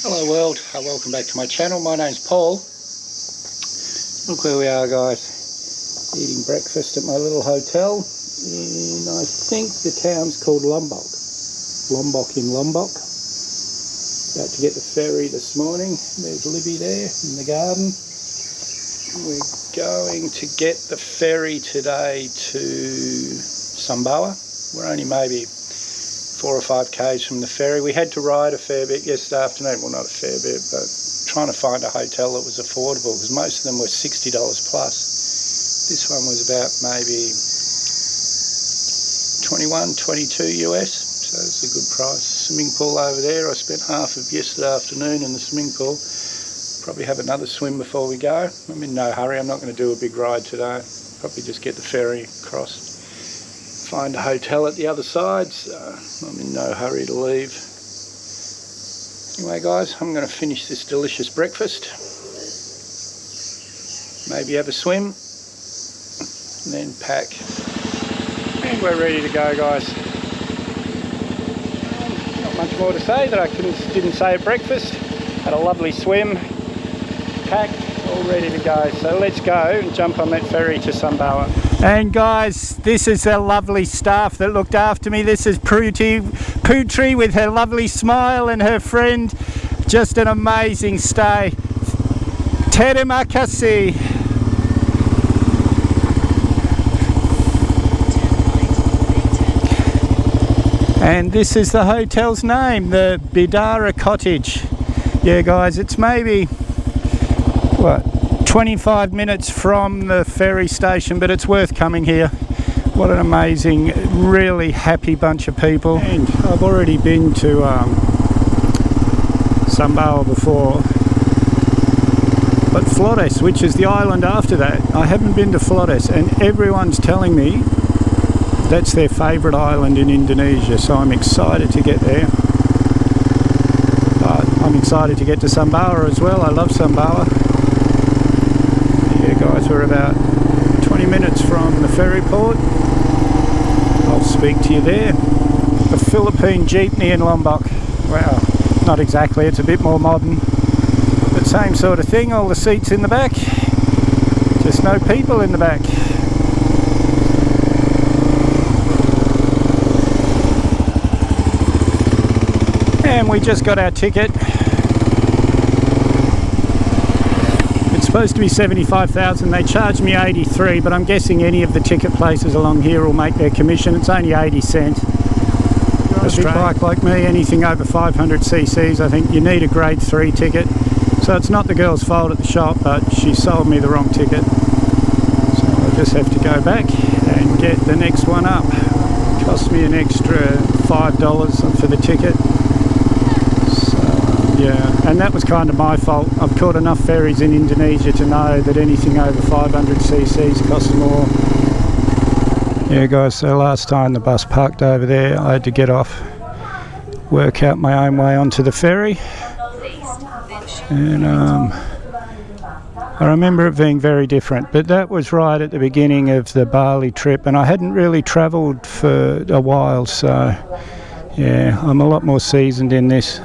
Hello world, welcome back to my channel. My name's Paul. Look where we are, guys, eating breakfast at my little hotel in, I think the town's called Lombok in Lombok. About to get the ferry this morning. There's Libby there in the garden. We're going to get the ferry today to Sumbawa. We're only maybe 4 or 5 k's from the ferry. We had to ride a fair bit yesterday afternoon. Well, not a fair bit, but trying to find a hotel that was affordable, because most of them were $60 plus. This one was about maybe 21, 22 US, so it's a good price. Swimming pool over there. I spent half of yesterday afternoon in the swimming pool. Probably have another swim before we go. I'm in no hurry. I'm not going to do a big ride today. Probably just get the ferry across. Find a hotel at the other side, so I'm in no hurry to leave. Anyway guys, I'm going to finish this delicious breakfast, maybe have a swim, and then pack, and we're ready to go, guys. Not much more to say that I didn't say at breakfast. Had a lovely swim, packed, all ready to go. So let's go and jump on that ferry to Sumbawa. And guys, this is the lovely staff that looked after me. This is Putri with her lovely smile and her friend. Just an amazing stay. Terima kasih. And this is the hotel's name, the Bidara Cottage. Yeah guys, it's maybe, what, 25 minutes from the ferry station, but it's worth coming here. What an amazing, really happy bunch of people. And I've already been to Sumbawa before, but Flores, which is the island after that, I haven't been to Flores, and everyone's telling me that's their favourite island in Indonesia, so I'm excited to get there. But I'm excited to get to Sumbawa as well. I love Sumbawa. Guys, we're about 20 minutes from the ferry port. I'll speak to you there. The Philippine jeepney in Lombok. Wow, not exactly, it's a bit more modern, but same sort of thing. All the seats in the back, just no people in the back. And we just got our ticket. Supposed to be 75,000. They charged me 83, but I'm guessing any of the ticket places along here will make their commission. It's only 80 cents. A big bike like me, anything over 500 cc's, I think you need a grade 3 ticket. So it's not the girl's fault at the shop, but she sold me the wrong ticket. So I'll just have to go back and get the next one up. It cost me an extra $5 for the ticket. Yeah, and that was kind of my fault. I've caught enough ferries in Indonesia to know that anything over 500 cc's costs more. Yeah guys, so last time the bus parked over there, I had to get off, work out my own way onto the ferry. And I remember it being very different, but that was right at the beginning of the Bali trip, and I hadn't really travelled for a while, so yeah, I'm a lot more seasoned in this.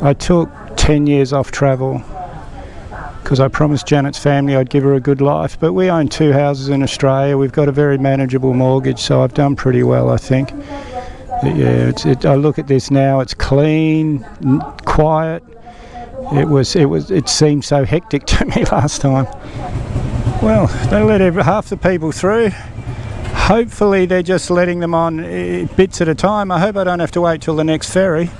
I took 10 years off travel because I promised Janet's family I'd give her a good life, but we own 2 houses in Australia. We've got a very manageable mortgage, so I've done pretty well, I think. But yeah, I look at this now, it's clean, quiet. It seemed so hectic to me last time. Well, they let half the people through. Hopefully they're just letting them on bits at a time. I hope I don't have to wait till the next ferry.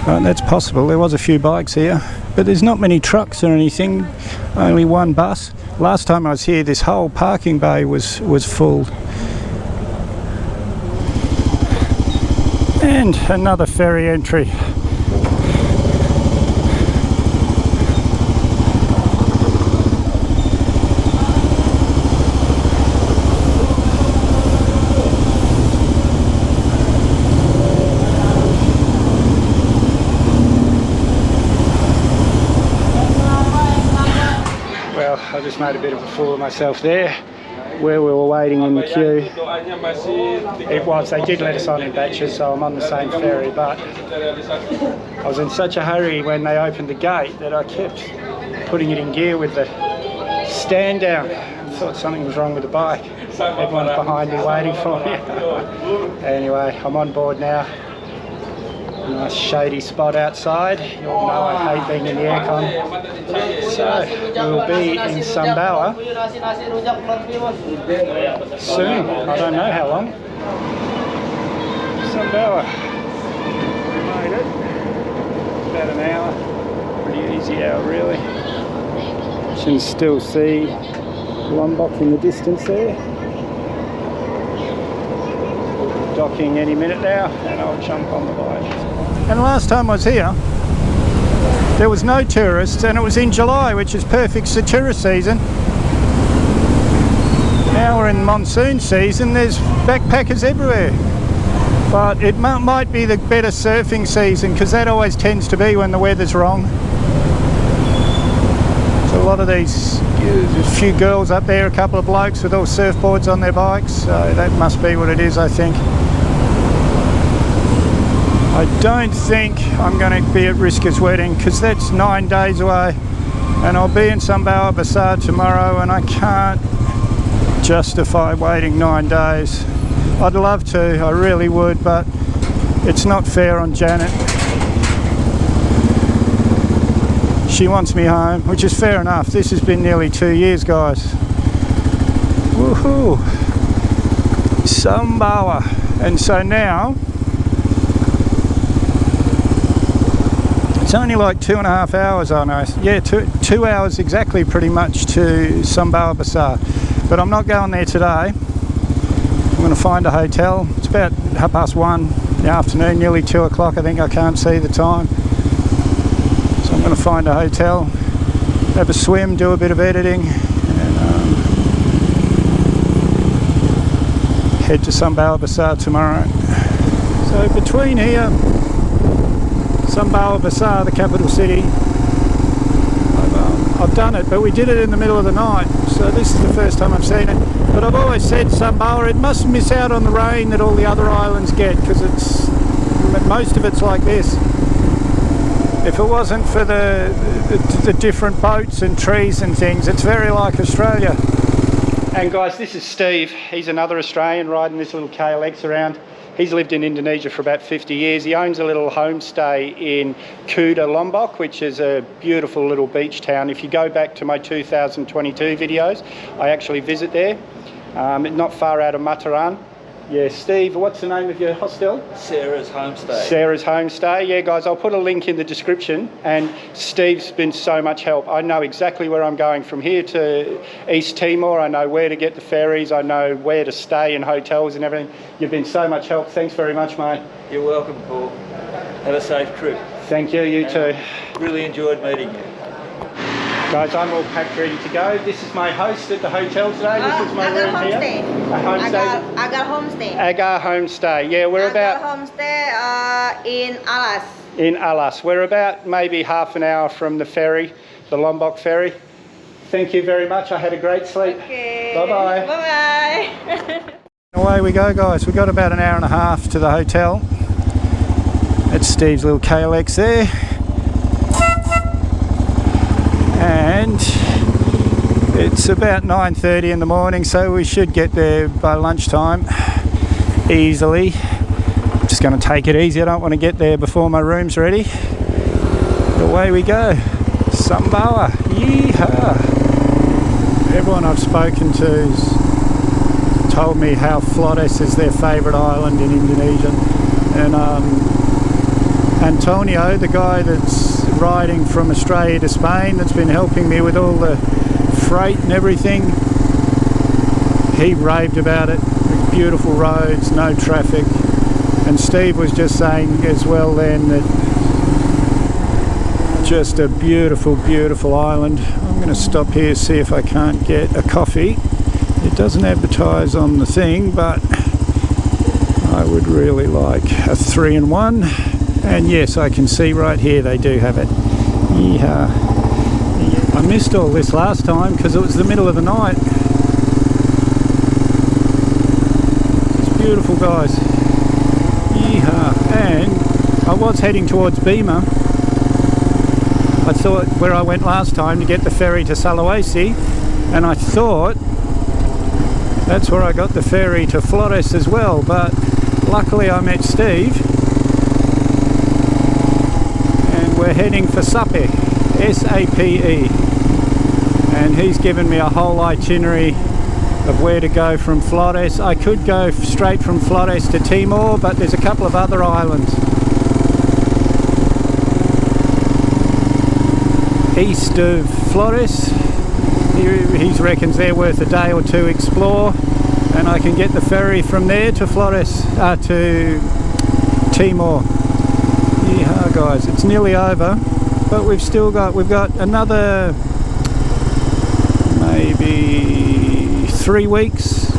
That's possible. There was a few bikes here, but there's not many trucks or anything, only one bus. Last time I was here, this whole parking bay was full. And another ferry entry. I just made a bit of a fool of myself there. where we were waiting in the queue. It was, they did let us on in batches, so I'm on the same ferry, but I was in such a hurry when they opened the gate that I kept putting it in gear with the stand down. I thought something was wrong with the bike. Everyone's behind me waiting for me. Anyway, I'm on board now. Nice shady spot outside. You all know I hate being in the aircon. So we'll be in Sumbawa soon. I don't know how long. Sumbawa. Made it. About an hour. Pretty easy hour really. You can still see Lombok in the distance there. Docking any minute now, and I'll jump on the bike. And last time I was here, there was no tourists, and it was in July, which is perfect for tourist season. Now we're in monsoon season, there's backpackers everywhere. But it might be the better surfing season, because that always tends to be when the weather's wrong. So a lot of these, there's a few girls up there, a couple of blokes with all surfboards on their bikes, so that must be what it is, I think. I don't think I'm going to be at Risker's wedding because that's 9 days away, and I'll be in Sumbawa Besar tomorrow, and I can't justify waiting 9 days. I'd love to, I really would, but it's not fair on Janet. She wants me home, which is fair enough. This has been nearly 2 years, guys. Woohoo! Sumbawa. And so now it's only like 2.5 hours, I know. Yeah, two hours exactly, pretty much, to Sumbawa Besar. But I'm not going there today. I'm going to find a hotel. It's about 1:30 in the afternoon, nearly 2 o'clock. I think, I can't see the time. So I'm going to find a hotel, have a swim, do a bit of editing, and head to Sumbawa Besar tomorrow. So between here, Sumbawa Besar, the capital city, I've done it, but we did it in the middle of the night, so this is the first time I've seen it. But I've always said Sumbawa, it must miss out on the rain that all the other islands get, because most of it's like this. If it wasn't for the different boats and trees and things, it's very like Australia. And guys, this is Steve. He's another Australian riding this little KLX around. He's lived in Indonesia for about 50 years. He owns a little homestay in Kuta Lombok, which is a beautiful little beach town. If you go back to my 2022 videos, I actually visit there, not far out of Mataran. Yeah, Steve, what's the name of your hostel? Sarah's Homestay. Sarah's Homestay. Yeah, guys, I'll put a link in the description, and Steve's been so much help. I know exactly where I'm going from here to East Timor. I know where to get the ferries. I know where to stay in hotels and everything. You've been so much help. Thanks very much, mate. You're welcome, Paul. Have a safe trip. Thank you, you too. Really enjoyed meeting you. Guys, I'm all packed, ready to go. This is my host at the hotel today. This is my room here. A homestay. Agar Homestay. Agar Homestay. Yeah, we're about Homestay in Alas. In Alas. We're about maybe half an hour from the ferry, the Lombok ferry. Thank you very much. I had a great sleep. Okay. Bye-bye. Bye-bye. Away we go, guys. We've got about an hour and a half to the hotel. That's Steve's little KLX there. And it's about 9:30 in the morning, so we should get there by lunchtime easily. I'm just going to take it easy. I don't want to get there before my room's ready. Away we go. Sumbawa. Yeehaw. Everyone I've spoken to has told me how Flores is their favourite island in Indonesia. And Antonio, the guy that's riding from Australia to Spain, that's been helping me with all the freight and everything, he raved about it. Beautiful roads, no traffic. And Steve was just saying as well then that just a beautiful, beautiful island. I'm going to stop here, see if I can't get a coffee. It doesn't advertise on the thing, but I would really like a 3-in-1. And yes, I can see right here they do have it. Yeah. I missed all this last time because it was the middle of the night. beautiful, guys. Yeehaw. And I was heading towards Beamer. I thought where I went last time to get the ferry to Sulawesi, and I thought that's where I got the ferry to Flores as well, but luckily I met Steve and we're heading for Sape, S-A-P-E, and he's given me a whole itinerary of where to go from Flores. I could go straight from Flores to Timor, but there's a couple of other islands east of Flores. He reckons they're worth a day or two explore, and I can get the ferry from there to Flores, to Timor. Yeah, guys, it's nearly over, but we've got another maybe 3 weeks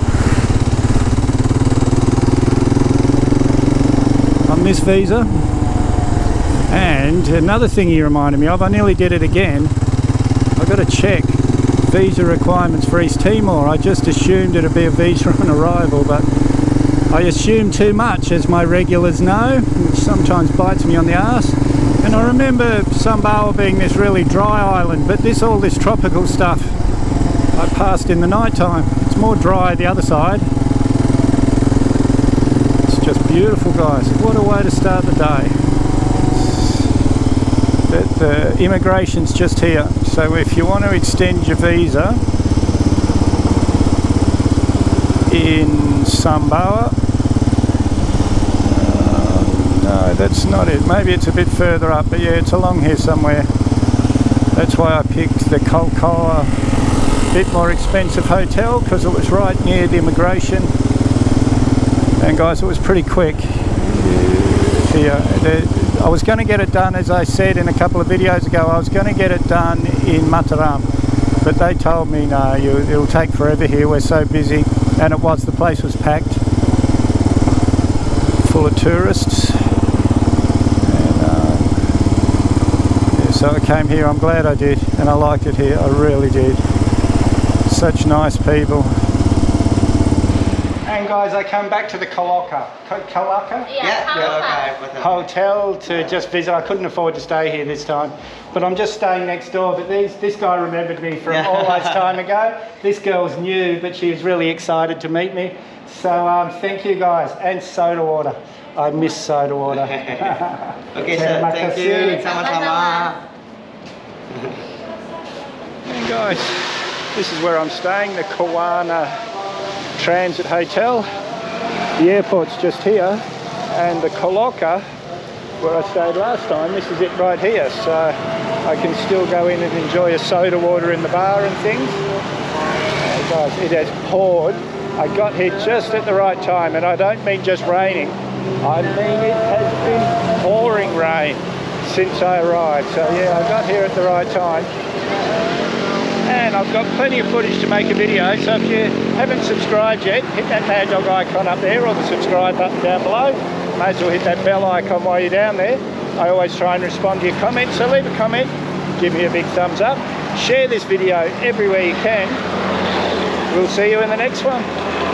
on this visa. And another thing he reminded me of, I nearly did it again. I've got to check visa requirements for East Timor. I just assumed it'd be a visa on arrival, but I assumed too much, as my regulars know, which sometimes bites me on the arse. And I remember Sumbawa being this really dry island, but all this tropical stuff I passed in the night time. It's more dry the other side. It's just beautiful, guys. What a way to start the day. The immigration's just here, so if you want to extend your visa in Sumbawa, no, that's not it. Maybe it's a bit further up, but yeah, it's along here somewhere. That's why I picked the Kolkoa, bit more expensive hotel, because it was right near the immigration. And guys, it was pretty quick here. I was going to get it done, as I said in a couple of videos ago, I was going to get it done in Mataram, but they told me no, it'll take forever here, we're so busy. And it was, the place was packed, full of tourists. And yeah, so I came here. I'm glad I did, and I liked it here, I really did. Such nice people. And guys, I come back to the Kalaka hotel to just visit. I couldn't afford to stay here this time, but I'm just staying next door. But this guy remembered me from all that time ago. This girl's new, but she was really excited to meet me. So thank you guys, and soda water. I miss soda water. Okay, sir. Thank you. Sama-sama. And guys, this is where I'm staying, the Kawana Transit Hotel. The airport's just here, and the Koloka, where I stayed last time, this is it right here, so I can still go in and enjoy a soda water in the bar and things. Oh guys, it has poured. I got here just at the right time, and I don't mean just raining, I mean it has been pouring rain since I arrived. So yeah, I got here at the right time. And I've got plenty of footage to make a video, so if you haven't subscribed yet, hit that Mad Dog icon up there, or the subscribe button down below. May as well hit that bell icon while you're down there. I always try and respond to your comments, so leave a comment, give me a big thumbs up, share this video everywhere you can. We'll see you in the next one.